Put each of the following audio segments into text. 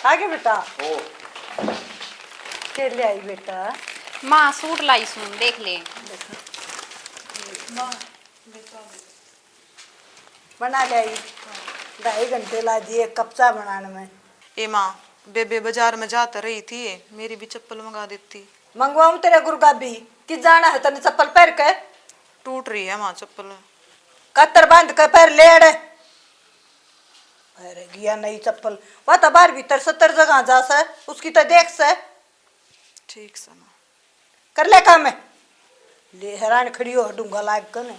आगे बेटा ओ के ले आई बेटा। माँ सूट लाई सुन देख ले। बना ले आई 2.5 घंटे ला दिए कपचा बनाने में। ए माँ, बेबे बाजार में जाता रही थी, मेरी भी चप्पल मंगा देती। मंगवाऊं तेरे गुरगाबी कि जाना है तने चप्पल पहन के? टूट रही है माँ चप्पल। कतर बांध के पैर ले अड़े। अरे गया नई चप्पल वह तो बाहर भीतर 70 जगह जा से उसकी तो देख से। ठीक से माँ कर ले काम है ले हैरान खड़ी हो डूंगा लाग कने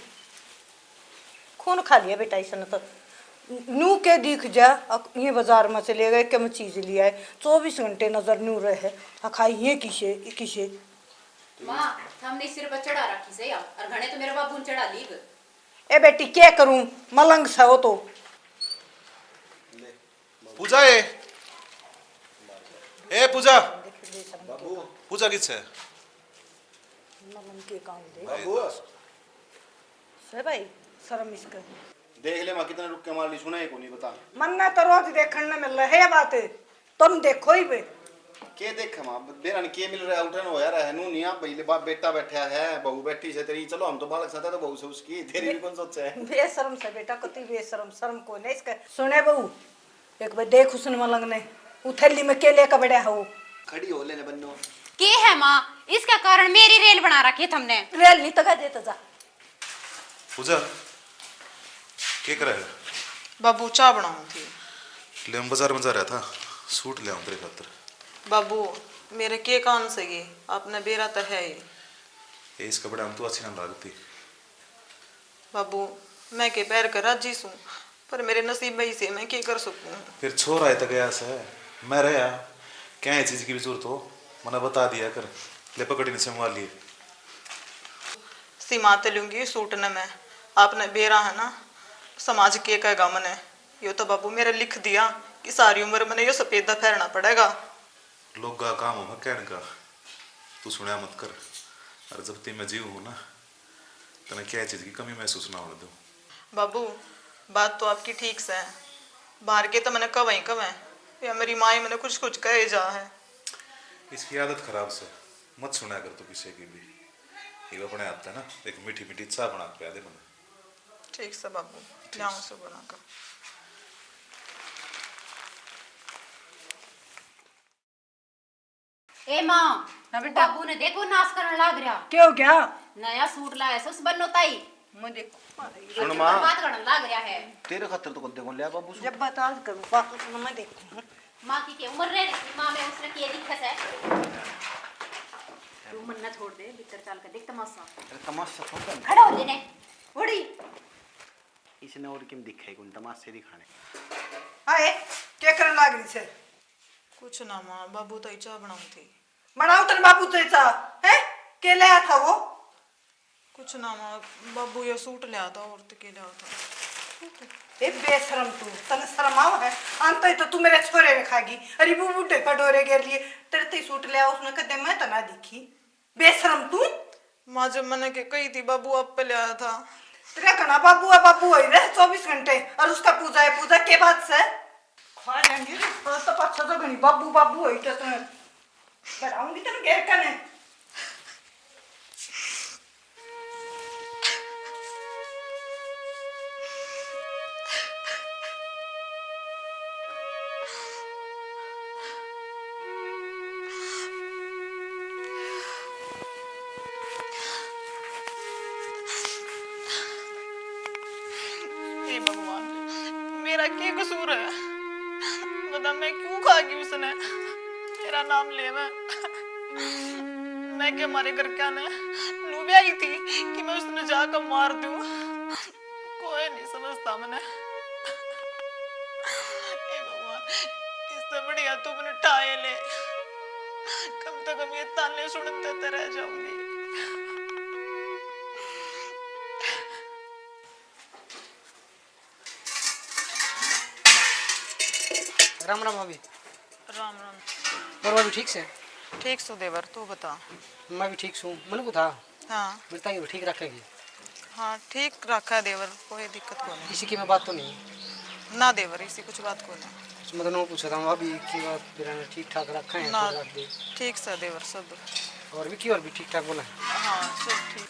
खून खा लिया बेटा इसने तो नू के दिख जा ये बाजार में से ले गए क्या चीज लिया है 24 घंटे नजर नू रहे खाई ये किसे किसे। माँ हमने सिर पर चढ़ा रखी से यार और घने तो मेरे बाबू ने चढ़ा ली। ए बेटी क्या करूं मलंग सा हो तो। पूजा ए पूजा पूजा किस है मलंग के काम दे बाबू से भाई शर्म इसका देख ले माँ कितने रुक के मार ली सुना है को नहीं बता मन्ना तो रोज देखने में मिल रहा है बात तुम देखो ही बे के देख माँ बेरा ने के मिल रहा है उठन हो यार है नू नहीं पहले बाप बेटा बैठा है बहू बैठी से तेरी चलो हम तो बालक साथ है तो बहू से उसकी तेरी भी कौन सोच है बेशरम से बेटा कति बेशरम शर्म को नहीं इसका सुने बहू एक बार देख उसने मलंग ने उथली में के लेकर बड़ा हो खड़ी हो लेने बन्नो के है माँ इसका कारण मेरी रेल बना रखी है तुमने। रेल नहीं तका देता जा पूजा क्या कर रहा है? बाबू चाय बनाऊँ थी। ले हम बाजार में जा रहा था सूट ले आऊं तेरे खातिर। बाबू मेरे के कान से ये आपने बेरा तो है ही। ये इस कपड़े हम तो अच्छी ना लगती। बाबू मैं के पैर कर राजी सूं पर मेरे नसीब में से मैं क्या कर सकूं। फिर छोर आए तक गया से मैं रहा क्या है चीज की भी जरूरत हो मना बता दिया कर ले पकड़ी ने संभाल लिए सीमाते लूंगी सूट न मैं आपने बेरा है ना समाज के कहेगा मने यो तो बाबू मेरे लिख दिया कि सारी उम्र मैंने यो सफेदा फेरना पड़ेगा। लोग का काम हो मैं कहने का तू सुना मत कर और जब तीन मैं जीव हूं ना तना क्या चीज की कमी महसूस ना होने दो। बाबू बात तो आपकी ठीक से है बाहर के तो मैंने कब ही कब है या मेरी माँ ही मैंने कुछ कुछ कहे जा है। इसकी आदत खराब से मत सुना कर तू किसी की भी ये अपने आता है ना एक मीठी मीठी चाय बना के दे मैंने। ठीक से बाबू लाऊं से बना कर। ए माँ बाबू ने देखो नाश करने लग रहा। क्या हो गया नया सूट लाया सस बनो ताई मैं देखो सुन माँ बात करने लग रहा है। तेरे खातिर तो कद्दे को लिया बाबू जब बता करूं बात सुन मैं देखूं माँ की क्या उम्र रह माँ में उसने किए दिक्कत है तू मन ना छोड़ दे भीतर चल के देख तमाशा। अरे तमाशा छोड़ दे खड़ा हो लेने उड़ी इसने और किम दिखाई कौन तमाशे दिखाने आए क्या करने लग रही से। कुछ ना माँ बाबू तो चाय बनाऊं थी। बनाओ तेरे बाबू तो ऐसा है के ले आया था वो कुछ ना माँ बाबू ये सूट ले आता और तो के ले आता। ए बेशरम तू तने शर्म आव है अंत तो तू मेरे छोरे ने खागी अरे वो बूढ़े कटोरे के लिए तेरे ते सूट ले आ उसने कदे मैं तना दिखी बेशरम तू। माँ जब मैंने के कही थी बाबू आप पे ले आया था। तेरा कना बाबू है 24 घंटे और उसका पूजा है पूजा के बाद से खा लेंगे तो पछा तो घनी बाबू बाबू है तो तुम्हें बताऊंगी तेरे घेर कने। भगवान मेरा क्या कसूर है बता मैं क्यों खागी उसने मेरा नाम ले मैं क्या हमारे घर क्या ने नू भी आई थी कि मैं उसने जाकर मार दूं कोई नहीं समझता मैंने। हे भगवान इससे बढ़िया तू मैंने ठाए ले कम से कम ये ताने सुनते रह जाऊंगी। राम राम भाभी। राम राम। और भाभी ठीक से? ठीक सो देवर तू बता। मैं भी ठीक हूँ मन को था हाँ बताइए ठीक रखेगी। हाँ ठीक रखा है देवर कोई दिक्कत को नहीं। किसी की मैं बात तो नहीं ना देवर इसी कुछ बात को नहीं। मतलब वो पूछा था भाभी की बात बेरा ने ठीक ठाक रखा है ना तो रख दे। ठीक से देवर सब। और भी ठीक ठाक बोला है। हाँ सब ठीक।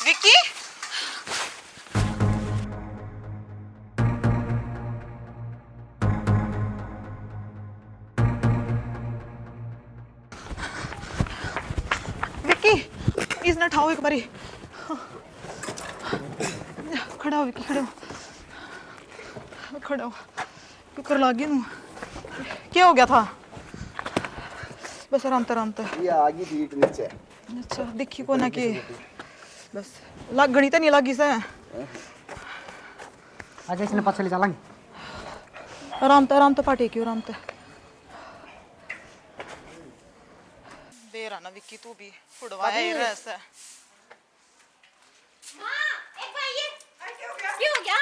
विक्की विक्की इसने उठाओ एक बारी। खड़ा हो विक्की, खड़े हो, खड़ा हो। क्यों कर लागी नू? क्या हो गया था? बस आराम से। ये आगी बीट नीचे। अच्छा देखी को ना कि बस लाग गणी तो नहीं लागी से। आज इसने पाछे ले चलेंगे। आराम तो पाटे क्यों आराम तो दे रहा ना विक्की, तू भी फुड़वाया ही रह से। माँ एक बार ये क्यों हो गया?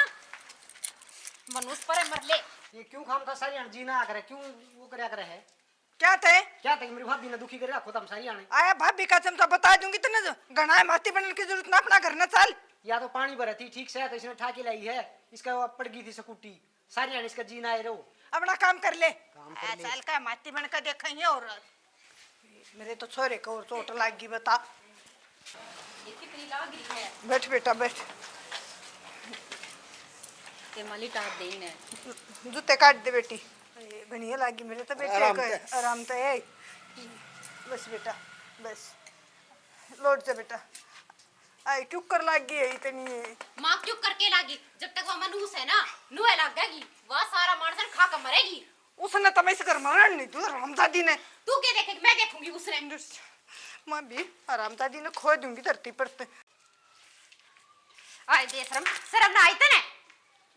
मनुष्य पर मर ले। ये क्यों खाम था सारी जी ना करे क्यों वो करया करे है? क्या थे क्या तक मेरी भाभी ने दुखी करे रखो तुम सारी आने। आया भाभी का चमचा बता दूंगी तने घना है माती बनने की जरूरत ना, अपना घर न चल। या तो पानी भरा थी ठीक से तो इसने उठा के लाई है, इसका वो पड़ गई थी स्कूटी सारी आने इसका जीना है रो। अपना काम कर ले। काम कर ले। चल का माती बन कर देखेंगे। और मेरे तो छोरे को और चोट लग गई, बता। ये कितनी लाग रही है? बैठ बेटा बैठ। ते माली टाट देन है। जूते काट दे बेटी। बढ़िया लगी मेरे तो बेटे आराम को। से। आराम तो है। बस बेटा बस लौट जा बेटा। आई क्यों कर लगी है इतनी? माँ क्यों करके लागी? जब तक वो मनूस है ना नुए लग जाएगी, वह सारा मानसन खा कर मरेगी। उसने तो मैं कर मरण नहीं तू रामदादी ने। तू क्या देखेगी? मैं देखूंगी उसने। मैं भी आरामदादी ने खो दूंगी धरती पर। आए दे शर्म ना आई तने?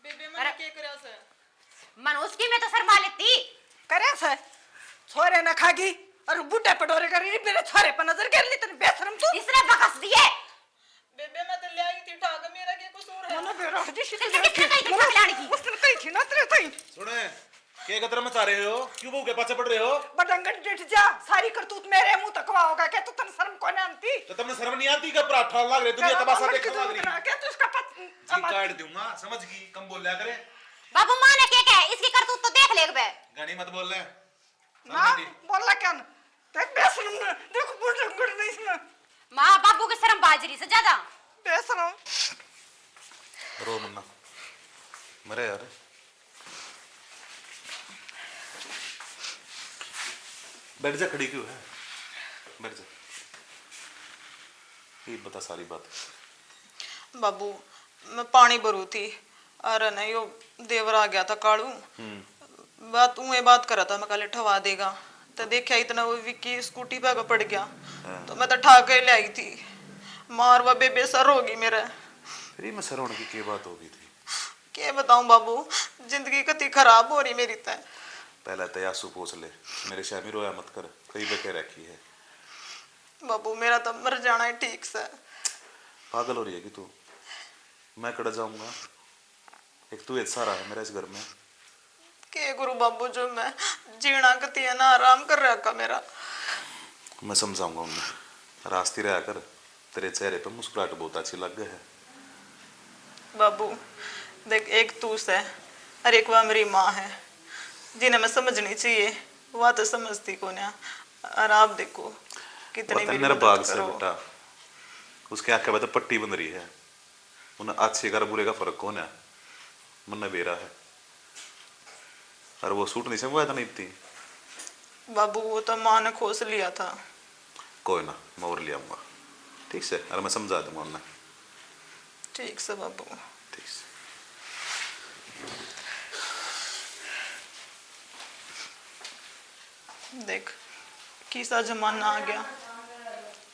बेबे मैंने क्या करया से? मनोज की मैं तो शर्मा लेती। करे से छोरे न खागी और बूढ़े पटोरे करी मेरे छोरे पर नजर कर ली तने बेशरम तू। इसने बकस दिए। बेबे मैं तो ले आई थी ठाक, मेरा क्या कसूर है? मनो बेरो हजी तो किसने कही थी ठग लाने की? उसने कही थी ना तेरे ताई। सुने के कतरा मचा रहे हो? क्यों बहू के पाछे पड़ रहे हो? बडंगन डेट जा सारी करतूत मेरे मुंह तक होगा क्या? तू तन शर्म को नहीं आती? तो तुमने शर्म नहीं आती? का पराठा लाग रहे दुनिया तमाशा देखने लग रही। क्या तू इसका जी काट दूंगा, समझ गई? कम बोल लिया करे। बाबू माँ ने क्या कहा? इसकी करतूत तो देख ले बे। गानी मत बोल ले। ना बोला क्या न? देख बेशरम ने देखो बडंगन नहीं इसमें माँ बाबू की शर्म बाजरी से ज्यादा। बेशरम। रो मुन्ना मरे यार। बैठ जा, खड़ी क्यों है? बैठ जा, ये बता सारी बात। बाबू मैं पानी भरू थी अरे नहीं यो देवर आ गया था कालू। बात ये बात करा था मैं कल ठवा देगा तो देखा इतना वो विक्की स्कूटी पे पड़ गया तो मैं तो ठा के ले आई थी। मारवा बेबे सर होगी मेरे। फिर मैं सर होने की क्या बात होगी थी? क्या बताऊं बाबू, जिंदगी कती खराब हो रही मेरी तय। पहले तो आंसू पोछ ले, मेरे शामी रोया मत कर, कई बके रखी है। बाबू मेरा तो मर जाना है ठीक से। पागल हो रही है कि तू? मैं कड़ जाऊंगा? एक तू सारा है मेरा इस घर में। के गुरु बाबू जो मैं जीना कती है ना आराम कर रहा मेरा। मैं समझाऊंगा उन्हें, रास्ते रहा कर, तेरे चेहरे पे मुस्कुराहट बहुत अच्छी लग गई है। बाबू देख, एक तू से और एक वह मेरी माँ है जिन्हें मैं समझनी चाहिए, वह तो समझती को ना। और आप देखो कितनी मेरी मदद बाग से करो। बेटा उसके आंखें में तो पट्टी बन रही है, उन्हें अच्छे का बुरे का फर्क कौन है? मन बेरा है और वो सूट नहीं समझाया था नहीं थी। बाबू वो तो माँ ने खोस लिया था। कोई ना, मैं और ले आऊंगा ठीक से, और मैं समझा दूंगा उन्हें। ठीक से बाबू। ठीक से। देख किसा जमाना आ गया,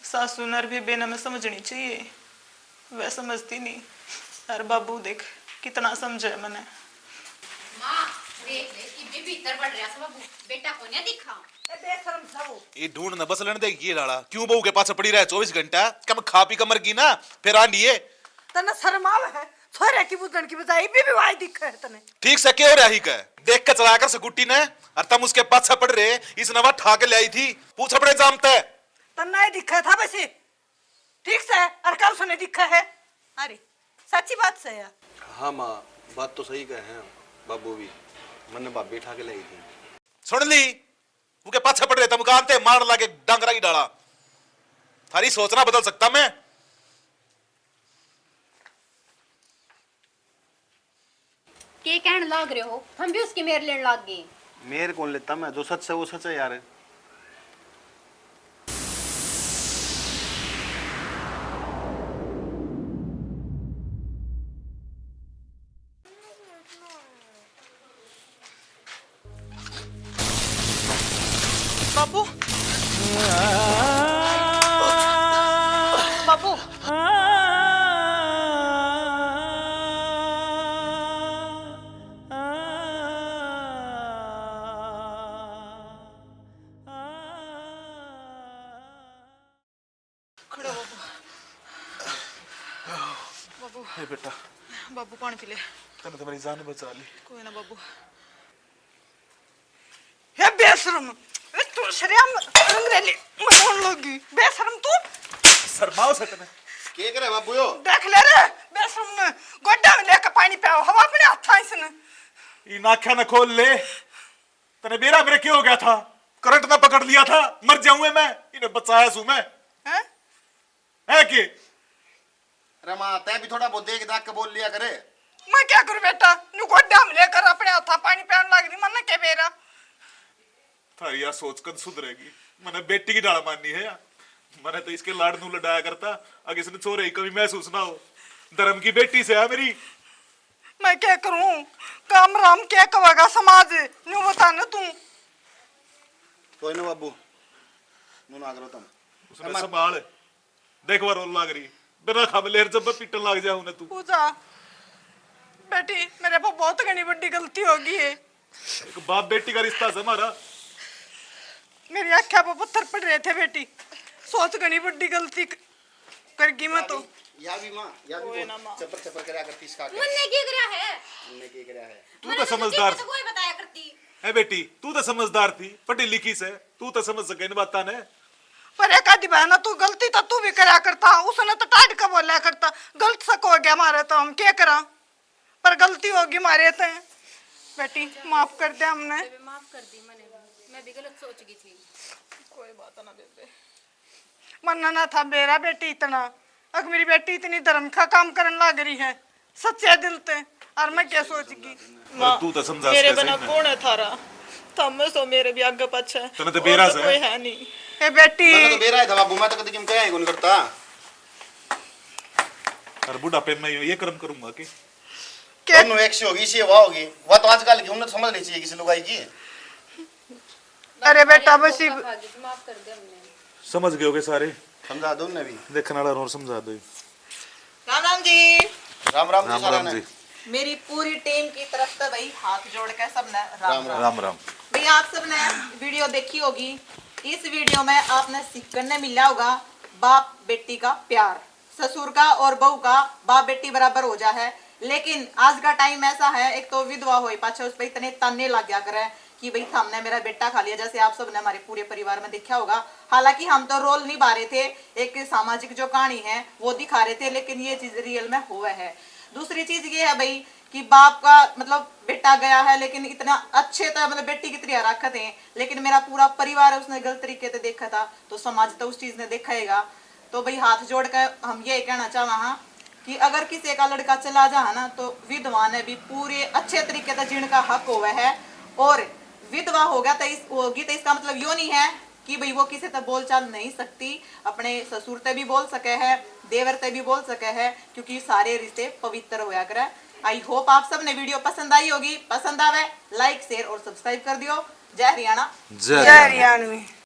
सासू नर भी बेना में समझनी चाहिए, वह समझती नहीं। और बाबू देख कितना समझे मैंने। माँ देख ले कि बेबी इधर बढ़ रहा है बाबू, बेटा को नहीं दिखा। बेशरम सब ये ढूंढ न बस लेने दे ये लाड़ा, क्यों बहू के पास पड़ी रहा 24 घंटा? कब खा पी कमर की ना फिर आंडिए। तने शर्माव है छोरे की बुझन की बजाय भी वाई दिख है तने। ठीक से क्यों रही का देख के चलाकर स्कूटी ने, और तुम उसके पास पड़ रहे इस नवा ठा के ले आई थी, पूछ अपने जामते तना दिखा था वैसे ठीक से और कल सुने दिखा है। अरे सच्ची बात से यार। हाँ माँ, बात तो सही कहे हैं बाबू भी, मैंने भाभी उठा के लाई थी। सुन ली वो के पाछे पड़ रहे थे मुकाम ते मार लाके डांगरा की डाला। थारी सोचना बदल सकता मैं? के कहने लाग रहे हो? हम भी उसकी मेर लेने लाग गए। मेरे कौन लेता मैं, जो सच है वो सच है यार। बाबू बाबू खड़ो बाबू। बाबू ए बेटा बाबू पानी पी ले। तने तो मेरी जान बचा ली। कोई ना बाबू। हे बेशरम, ए तू शर्म अंग्रेजी मरोन लगी। बेशरम तू शर्माओ सकने के करे बाबू यो? देख ले रे बेशरम ने गोड्डा में लेके पानी पिया हवा अपने हाथ इसने। इन आँखें न खोल ले। तने बेरा मेरे क्या हो गया था? करंट ना पकड़ लिया था, मर जाऊंगा मैं। इन्हें बचाया सू मैं हैं? है कि रमा तै भी थोड़ा बहुत देख दाख के बोल लिया करे। मैं क्या करूं बेटा? नु गोड्डा में लेकर अपने हाथ पानी पियान लग रही मन के बेरा। थारी या सोच कर सुधरेगी। मैंने बेटी की डाल माननी है या? मैंने तो इसके लाड़ नू लड़ाया करता अगर इसने चोरे कभी महसूस ना हो। धर्म की बेटी से है मेरी। मैं क्या करूं? काम राम क्या कहेगा समाज? नु बता ना तू। कोई ना बाबू, नू ना करो तुम। उसने संभाल देख बार रोल लाग रही बिना खबलेर जब पीटन लग जाए उन्हें तू। पूजा बेटी मेरे पर बहुत घनी बड़ी गलती हो गई है। एक बाप बेटी का रिश्ता है हमारा। मेरी आँखें पर पत्थर पड़ रहे थे बेटी। सोच घनी बड़ी गलती कर गई मैं तो। या भी मां, या भी कोई ना मां। चपर चपर करया करती इसका क्या? मुन्ने की करया है? हमने के करया है? तू तो समझदार तो कोई बताया करती। है बेटी। तू तो समझदार थी पढ़ी लिखी से। तू तो समझ सके इन बातां ने। पर एक आधी बहना तू गलती तो तू भी करा करता। उसने तो टाट का बोला करता। गलत सक हो गया हमारे तो हम क्या करा? पर गलती होगी हमारे तो। बेटी माफ कर दे हमने। माफ कर दी मैंने, मैं भी गलत सोच गई थी। कोई बात ना बेबे। मन्ना ना था मेरा बेटी इतना। अगर मेरी बेटी इतनी धर्म का काम करने लग रही है सच्चे दिल से, और मैं क्या सोचगी? और तू तो समझा मेरे सके बिना सही में। कौन है थारा? थम सो मेरे भी आगे पीछे। तने तो बेरा से कोई है नहीं। ए बेटी मैंने तो बेरा है था बाबू, मैं तो कभी किम कया ही कौन करता। और बुढ़ापे में ये कर्म करूंगा कि क्या दोनों एक से होगी, इसी वाह होगी। वह तो आजकल की उन्हें तो समझ नहीं चाहिए किसी लुगाई की। अरे बेटा बस ही माफ कर दे हमने। समझ गए होगे सारे। समझा दो उन्हें भी। देखने वाला और समझा दो। राम राम जी। राम राम जी राम सारा राम ने। जी। मेरी पूरी टीम की तरफ से भाई हाथ जोड़ के सबने राम राम। राम राम। भाई आप सबने वीडियो देखी होगी। इस वीडियो में आपने सीखने ने मिला होगा बाप बेटी का प्यार। ससुर का और बहू का बाप बेटी बराबर हो जा है। लेकिन आज का टाइम ऐसा है, एक तो विधवा हो पाछे उस पर इतने ताने लग गया करे कि भाई हमने मेरा बेटा खा लिया, जैसे आप सबने हमारे पूरे परिवार में देखा होगा। हालांकि हम तो रोल निभा रहे थे, एक सामाजिक जो कहानी है वो दिखा रहे थे, लेकिन ये चीज रियल में हुआ है। दूसरी चीज ये है भाई कि बाप का मतलब बेटा गया है, लेकिन इतना अच्छे था, मतलब बेटी की तरह रखा थे, लेकिन मेरा पूरा परिवार उसने गलत तरीके से देखा था, तो समाज तो उस चीज ने देखाएगा। तो भाई हाथ जोड़ कर हम ये कहना चाहवा कि अगर किसी का लड़का चला जा ना, तो विधवा ने भी पूरे अच्छे तरीके से जीने का हक हुआ है। और विधवा होगा तो होगी तो इसका मतलब यो नहीं है कि भाई वो किसी से बोल चाल नहीं सकती। अपने ससुर ते भी बोल सके है, देवर ते भी बोल सके है, क्योंकि सारे रिश्ते पवित्र होया करे। आई होप आप सब ने वीडियो पसंद आई होगी। पसंद आवे लाइक शेयर और सब्सक्राइब कर दियो। जय हरियाणा। जय जय हरियाणवी।